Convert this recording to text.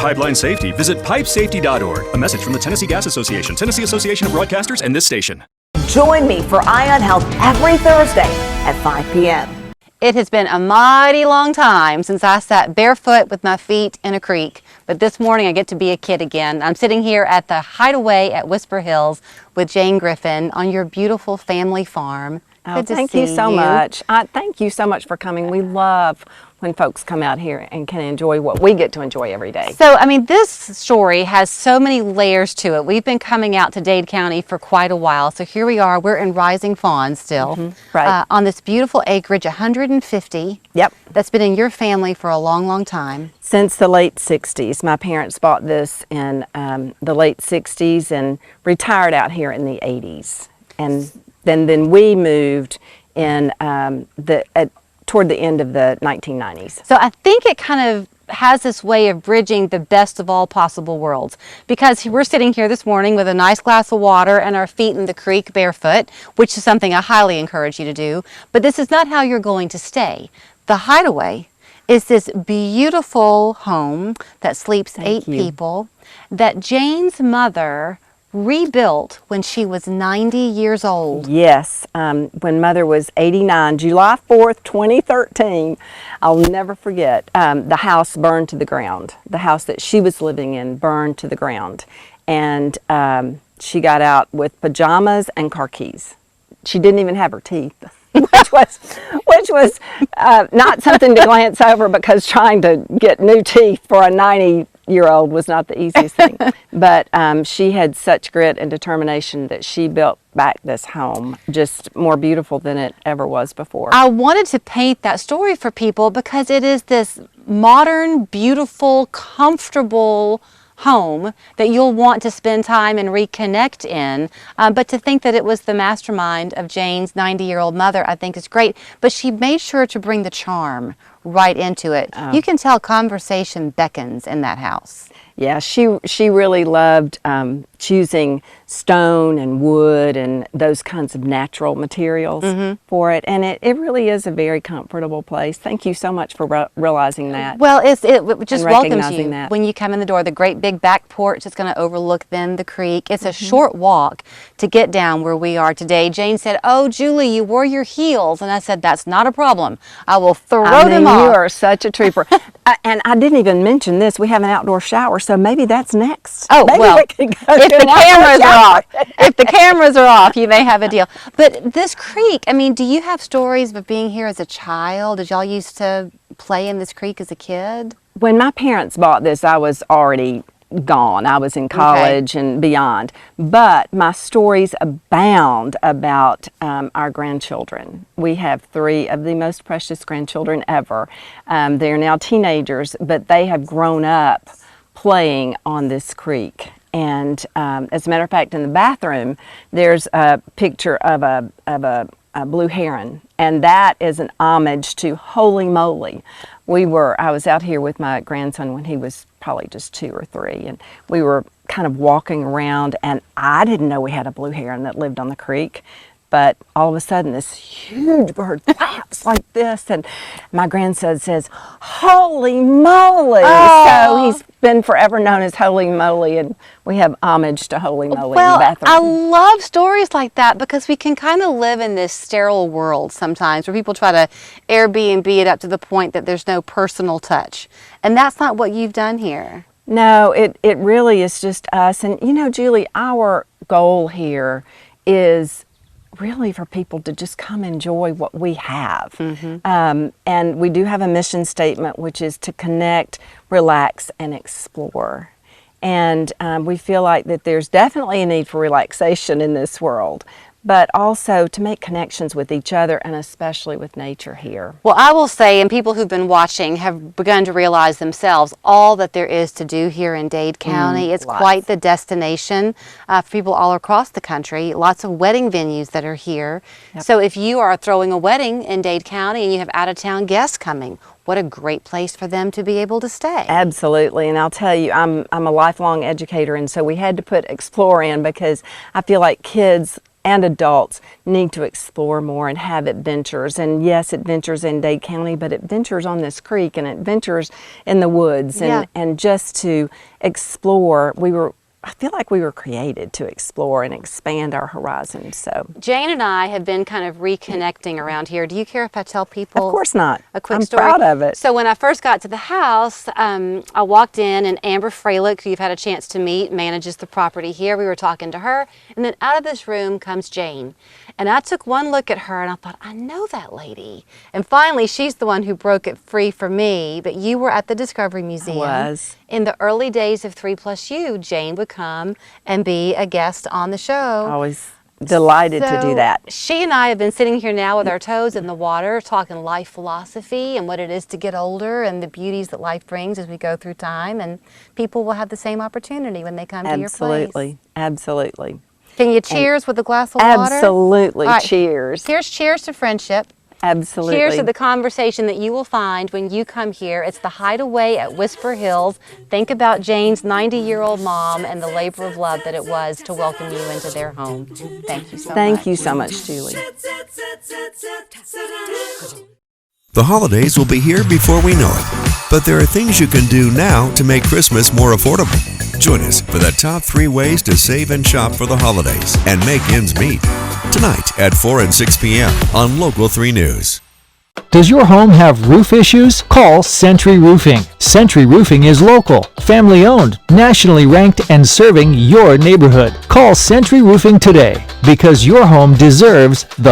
Pipeline safety. Visit pipesafety.org. A message from the Tennessee Gas Association, Tennessee Association of Broadcasters, and this station. Join me for Eye on Health every Thursday at 5 p.m. It has been a mighty long time since I sat barefoot with my feet in a creek, but this morning I get to be a kid again. I'm sitting here at the Hideaway at Whisper Hills with Jane Griffin on your beautiful family farm. Oh, thank you so much. Thank you so much for coming. We love when folks come out here and can enjoy what we get to enjoy every day. So, I mean, this story has so many layers to it. We've been coming out to Dade County for quite a while. So here we are. We're in Rising Fawn still. Right. On this beautiful acreage, 150. Yep. That's been in your family for a long, long time. Since the late 60s. My parents bought this in the late 60s and retired out here in the 80s. And then we moved in toward the end of the 1990s. So I think it kind of has this way of bridging the best of all possible worlds, because we're sitting here this morning with a nice glass of water and our feet in the creek barefoot, which is something I highly encourage you to do. But this is not how you're going to stay. The Hideaway is this beautiful home that sleeps 8 people that Jane's mother rebuilt when she was 90 years old. Yes, when Mother was 89, July 4th, 2013. I'll never forget, the house burned to the ground. The house that she was living in burned to the ground. And she got out with pajamas and car keys. She didn't even have her teeth. which was not something to glance over, because trying to get new teeth for a 90-year-old was not the easiest thing. But she had such grit and determination that she built back this home just more beautiful than it ever was before. I wanted to paint that story for people because it is this modern, beautiful, comfortable home that you'll want to spend time and reconnect in. But to think that it was the mastermind of Jane's 90-year-old mother, I think is great. But she made sure to bring the charm right into it. You can tell conversation beckons in that house. Yeah, she really loved choosing stone and wood and those kinds of natural materials for it. And it really is a very comfortable place. Thank you so much for realizing that. Well, it just welcomes you that. when you come in the door. The great big back porch is going to overlook then the creek. It's a short walk to get down where we are today. Jane said, "Oh, Julie, you wore your heels." And I said, "That's not a problem. I will throw them off." You are such a trooper. And I didn't even mention this. We have an outdoor shower, so maybe that's next. Oh, maybe well, we can go if to the an outdoor cameras are shower. off, if the cameras are off, you may have a deal. But this creek, I mean, do you have stories of being here as a child? Did y'all used to play in this creek as a kid? When my parents bought this, I was already gone. I was in college and beyond. But my stories abound about our grandchildren. We have 3 of the most precious grandchildren ever. They're now teenagers, but they have grown up playing on this creek. And as a matter of fact, in the bathroom, there's a picture of a blue heron, and that is an homage to Holy Moly. I was out here with my grandson when he was probably just 2 or 3, and we were kind of walking around, and I didn't know we had a blue heron that lived on the creek. But all of a sudden, this huge bird flaps like this, and my grandson says, "Holy moly!" So he's been forever known as Holy Moly, and we have homage to Holy Moly in the bathroom. I love stories like that, because we can kind of live in this sterile world sometimes where people try to Airbnb it up to the point that there's no personal touch. And that's not what you've done here. No, it really is just us. And you know, Julie, our goal here is really for people to just come enjoy what we have. And we do have a mission statement, which is to connect, relax, and explore. And we feel like that there's definitely a need for relaxation in this world, but also to make connections with each other and especially with nature here. Well, I will say, and people who've been watching have begun to realize themselves all that there is to do here in Dade County. It's quite the destination for people all across the country. Lots of wedding venues that are here. So if you are throwing a wedding in Dade County and you have out-of-town guests coming, what a great place for them to be able to stay. Absolutely, and I'll tell you, I'm a lifelong educator, and so we had to put Explore in because I feel like kids and adults need to explore more and have adventures. And yes, adventures in Dade County, but adventures on this creek and adventures in the woods, and just to explore. I feel like we were created to explore and expand our horizons. So Jane and I have been kind of reconnecting around here. Do you care if I tell people? Of course not. A quick I'm story. proud of it. So when I first got to the house, I walked in, and Amber Fralick, who you've had a chance to meet, manages the property here. We were talking to her, and then out of this room comes Jane. And I took one look at her, and I thought, I know that lady. And finally, she's the one who broke it free for me. But you were at the Discovery Museum. I was. In the early days of 3+U, Jane would come and be a guest on the show. Always delighted to do that. She and I have been sitting here now with our toes in the water, talking life philosophy and what it is to get older and the beauties that life brings as we go through time. And people will have the same opportunity when they come to your place. Absolutely. Absolutely. Can you cheers with a glass of water? Absolutely. All right. Cheers. Here's cheers to friendship. Absolutely. Cheers to the conversation that you will find when you come here. It's the Hideaway at Whisper Hills. Think about Jane's 90-year-old mom and the labor of love that it was to welcome you into their home. Thank you so much. Thank you so much, Julie. The holidays will be here before we know it, but there are things you can do now to make Christmas more affordable. Join us for the top 3 ways to save and shop for the holidays and make ends meet. Tonight at 4 and 6 p.m. on Local 3 News. Does your home have roof issues? Call Century Roofing. Century Roofing is local, family-owned, nationally ranked, and serving your neighborhood. Call Century Roofing today because your home deserves the